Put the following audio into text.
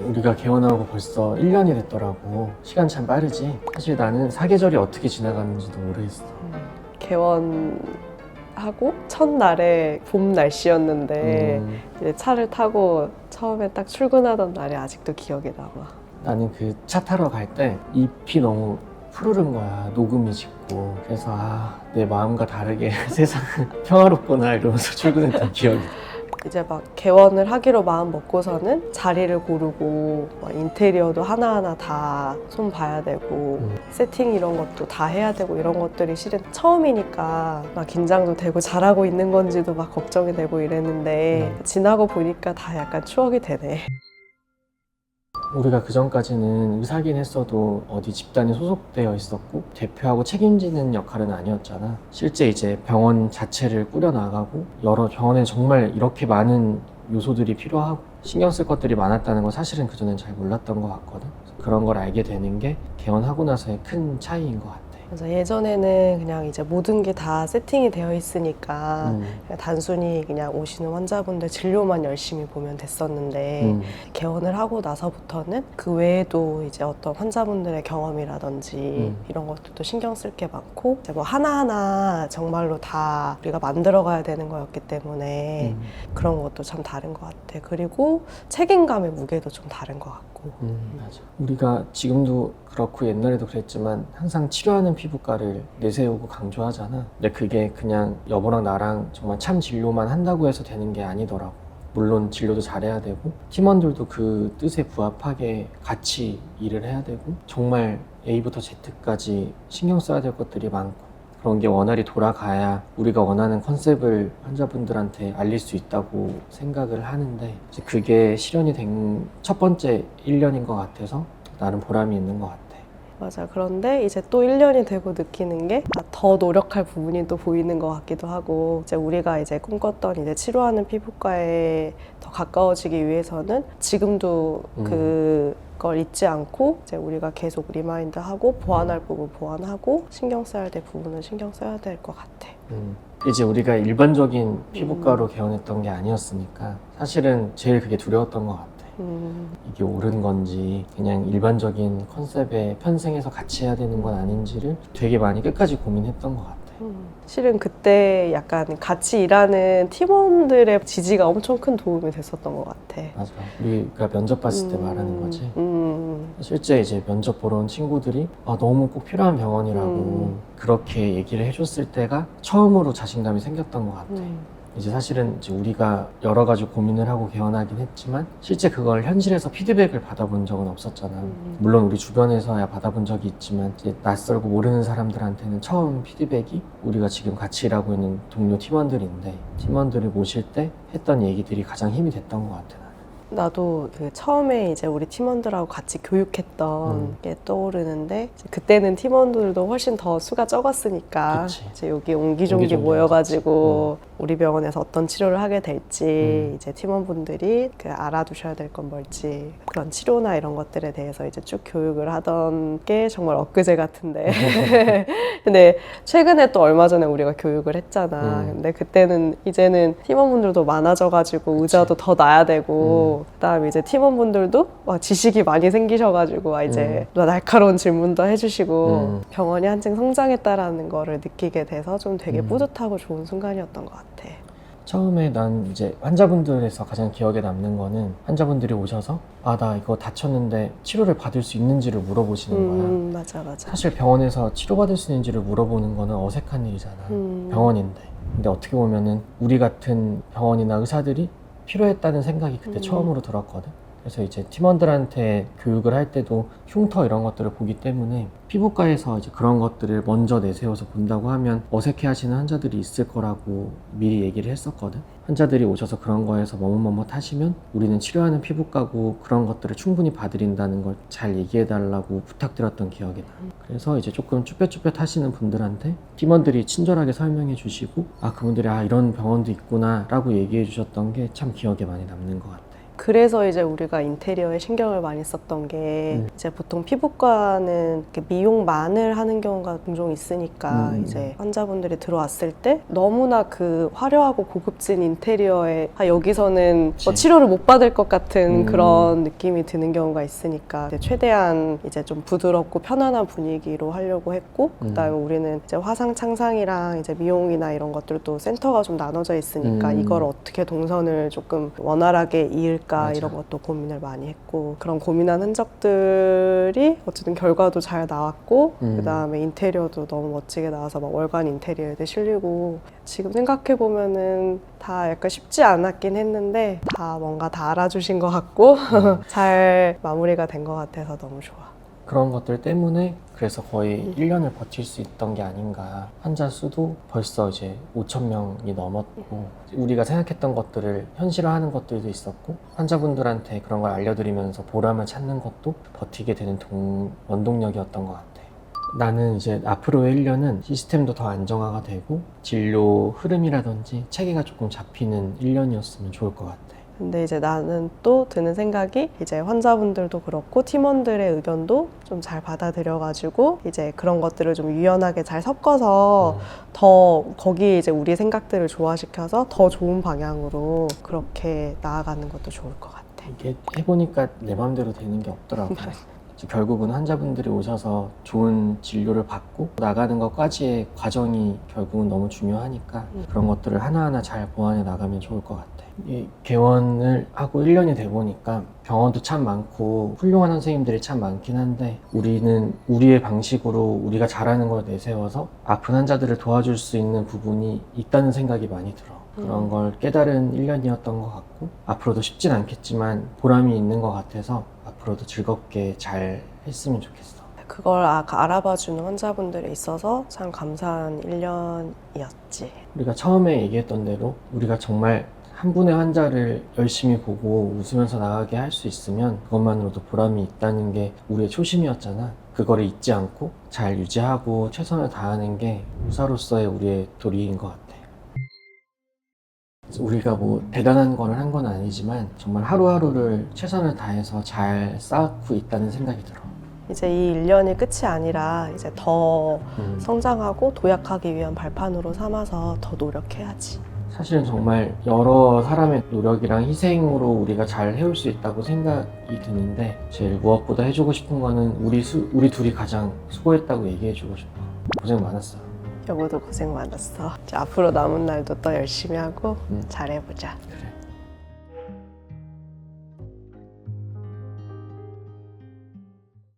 우리가 개원하고 벌써 1년이 됐더라고. 시간 참 빠르지. 사실 나는 사계절이 어떻게 지나가는지도 모르겠어. 개원하고 첫날에 봄 날씨였는데 이제 차를 타고 처음에 딱 출근하던 날이 아직도 기억에 남아. 나는 그 차 타러 갈 때 잎이 너무 푸르른 거야. 녹음이 짙고. 그래서 내 마음과 다르게 세상은 평화롭구나 이러면서 출근했던 기억이. 이제 막 개원을 하기로 마음 먹고서는 자리를 고르고 막 인테리어도 하나하나 다 손 봐야 되고 세팅 이런 것도 다 해야 되고 이런 것들이 실은 처음이니까 막 긴장도 되고 잘하고 있는 건지도 막 걱정이 되고 이랬는데 지나고 보니까 다 약간 추억이 되네. 우리가 그전까지는 의사긴 했어도 어디 집단에 소속되어 있었고 대표하고 책임지는 역할은 아니었잖아. 실제 이제 병원 자체를 꾸려나가고 여러 병원에 정말 이렇게 많은 요소들이 필요하고 신경 쓸 것들이 많았다는 건 사실은 그전엔 잘 몰랐던 것 같거든. 그런 걸 알게 되는 게 개원하고 나서의 큰 차이인 것 같아. 그래서 예전에는 그냥 이제 모든 게 다 세팅이 되어 있으니까 그냥 단순히 그냥 오시는 환자분들 진료만 열심히 보면 됐었는데 개원을 하고 나서부터는 그 외에도 이제 어떤 환자분들의 경험이라든지 이런 것들도 신경 쓸 게 많고 이제 뭐 하나하나 정말로 다 우리가 만들어 가야 되는 거였기 때문에 그런 것도 참 다른 것 같아. 그리고 책임감의 무게도 좀 다른 것 같고. 맞아. 우리가 지금도 그렇고 옛날에도 그랬지만 항상 치료하는 피부과를 내세우고 강조하잖아. 근데 그게 그냥 여보랑 나랑 정말 참 진료만 한다고 해서 되는 게 아니더라고. 물론 진료도 잘해야 되고 팀원들도 그 뜻에 부합하게 같이 일을 해야 되고 정말 A부터 Z까지 신경 써야 될 것들이 많고 그런 게 원활히 돌아가야 우리가 원하는 컨셉을 환자분들한테 알릴 수 있다고 생각을 하는데 이제 그게 실현이 된 첫 번째 1년인 것 같아서 나름 보람이 있는 것 같아. 맞아. 그런데 이제 또 1년이 되고 느끼는 게 더 노력할 부분이 또 보이는 것 같기도 하고 이제 우리가 이제 꿈꿨던 이제 치료하는 피부과에 더 가까워지기 위해서는 지금도 그걸 잊지 않고 이제 우리가 계속 리마인드하고 보완할 부분 보완하고 신경 써야 될 부분은 신경 써야 될 것 같아. 이제 우리가 일반적인 피부과로 개원했던 게 아니었으니까 사실은 제일 그게 두려웠던 것 같아. 이게 옳은 건지 그냥 일반적인 컨셉에 편승해서 같이 해야 되는 건 아닌지를 되게 많이 끝까지 고민했던 것 같아. 실은 그때 약간 같이 일하는 팀원들의 지지가 엄청 큰 도움이 됐었던 것 같아. 맞아. 우리가 면접 봤을 때 말하는 거지. 실제 이제 면접 보러 온 친구들이 너무 꼭 필요한 병원이라고 그렇게 얘기를 해줬을 때가 처음으로 자신감이 생겼던 것 같아. 이제 사실은 이제 우리가 여러 가지 고민을 하고 개원하긴 했지만 실제 그걸 현실에서 피드백을 받아본 적은 없었잖아. 물론 우리 주변에서야 받아본 적이 있지만 이제 낯설고 모르는 사람들한테는 처음 피드백이 우리가 지금 같이 일하고 있는 동료 팀원들인데 팀원들을 모실 때 했던 얘기들이 가장 힘이 됐던 것 같아. 나도 그 처음에 이제 우리 팀원들하고 같이 교육했던 게 떠오르는데 이제 그때는 팀원들도 훨씬 더 수가 적었으니까 그치. 이제 여기 옹기종기 모여가지고 우리 병원에서 어떤 치료를 하게 될지 이제 팀원분들이 그 알아두셔야 될 건 뭘지 그런 치료나 이런 것들에 대해서 이제 쭉 교육을 하던 게 정말 엊그제 같은데 근데 최근에 또 얼마 전에 우리가 교육을 했잖아. 근데 그때는 이제는 팀원분들도 많아져가지고 의자도 더 놔야 되고 그다음에 이제 팀원분들도 막 지식이 많이 생기셔가지고 이제 날카로운 질문도 해주시고 병원이 한층 성장했다라는 거를 느끼게 돼서 좀 되게 뿌듯하고 좋은 순간이었던 것 같아. 처음에 난 이제 환자분들에서 가장 기억에 남는 거는 환자분들이 오셔서 나 이거 다쳤는데 치료를 받을 수 있는지를 물어보시는 거야. 맞아. 사실 병원에서 치료받을 수 있는지를 물어보는 거는 어색한 일이잖아. 병원인데. 근데 어떻게 보면은 우리 같은 병원이나 의사들이 필요했다는 생각이 그때 처음으로 들었거든. 그래서 이제 팀원들한테 교육을 할 때도 흉터 이런 것들을 보기 때문에 피부과에서 이제 그런 것들을 먼저 내세워서 본다고 하면 어색해 하시는 환자들이 있을 거라고 미리 얘기를 했었거든. 환자들이 오셔서 그런 거에서 머뭇머뭇하시면 우리는 치료하는 피부과고 그런 것들을 충분히 봐드린다는 걸 잘 얘기해 달라고 부탁드렸던 기억이 나. 그래서 이제 조금 쭈뼛쭈뼛 하시는 분들한테 팀원들이 친절하게 설명해 주시고 그분들이 이런 병원도 있구나 라고 얘기해 주셨던 게 참 기억에 많이 남는 것 같아. 그래서 이제 우리가 인테리어에 신경을 많이 썼던 게 이제 보통 피부과는 이렇게 미용만을 하는 경우가 종종 있으니까 이제 환자분들이 들어왔을 때 너무나 그 화려하고 고급진 인테리어에 여기서는 뭐 치료를 못 받을 것 같은 그런 느낌이 드는 경우가 있으니까 이제 최대한 이제 좀 부드럽고 편안한 분위기로 하려고 했고 그다음에 우리는 이제 화상 창상이랑 이제 미용이나 이런 것들도 센터가 좀 나눠져 있으니까 이걸 어떻게 동선을 조금 원활하게 이을까 맞아. 이런 것도 고민을 많이 했고 그런 고민한 흔적들이 어쨌든 결과도 잘 나왔고 그다음에 인테리어도 너무 멋지게 나와서 막 월간 인테리어에도 실리고 지금 생각해 보면은 다 약간 쉽지 않았긴 했는데 다 뭔가 다 알아주신 것 같고 잘 마무리가 된 것 같아서 너무 좋아. 그런 것들 때문에 그래서 거의 1년을 버틸 수 있던 게 아닌가. 환자 수도 벌써 이제 5,000명이 넘었고 우리가 생각했던 것들을 현실화하는 것들도 있었고 환자분들한테 그런 걸 알려드리면서 보람을 찾는 것도 버티게 되는 원동력이었던 것 같아. 나는 이제 앞으로의 1년은 시스템도 더 안정화가 되고 진료 흐름이라든지 체계가 조금 잡히는 1년이었으면 좋을 것 같아. 근데 이제 나는 또 드는 생각이 이제 환자분들도 그렇고 팀원들의 의견도 좀 잘 받아들여가지고 이제 그런 것들을 좀 유연하게 잘 섞어서 더 거기에 이제 우리 생각들을 조화시켜서 더 좋은 방향으로 그렇게 나아가는 것도 좋을 것 같아. 이게 해보니까 내 마음대로 되는 게 없더라고. 결국은 환자분들이 오셔서 좋은 진료를 받고 나가는 것까지의 과정이 결국은 너무 중요하니까 그런 것들을 하나하나 잘 보완해 나가면 좋을 것 같아. 이 개원을 하고 1년이 돼 보니까 병원도 참 많고 훌륭한 선생님들이 참 많긴 한데 우리는 우리의 방식으로 우리가 잘하는 걸 내세워서 아픈 환자들을 도와줄 수 있는 부분이 있다는 생각이 많이 들어. 그런 걸 깨달은 1년이었던 것 같고 앞으로도 쉽진 않겠지만 보람이 있는 것 같아서 앞으로도 즐겁게 잘 했으면 좋겠어. 그걸 알아봐주는 환자분들이 있어서 참 감사한 1년이었지. 우리가 처음에 얘기했던 대로 우리가 정말 한 분의 환자를 열심히 보고 웃으면서 나가게 할 수 있으면 그것만으로도 보람이 있다는 게 우리의 초심이었잖아. 그거를 잊지 않고 잘 유지하고 최선을 다하는 게 의사로서의 우리의 도리인 것 같아. 우리가 뭐 대단한 거를 한 건 아니지만 정말 하루하루를 최선을 다해서 잘 쌓고 있다는 생각이 들어. 이제 이 1년이 끝이 아니라 이제 더 성장하고 도약하기 위한 발판으로 삼아서 더 노력해야지. 사실은 정말 여러 사람의 노력이랑 희생으로 우리가 잘 해올 수 있다고 생각이 드는데 제일 무엇보다 해주고 싶은 거는 우리 둘이 가장 수고했다고 얘기해주고 싶어. 고생 많았어. 여보도 고생 많았어. 자, 앞으로 남은 날도 더 열심히 하고 잘해보자.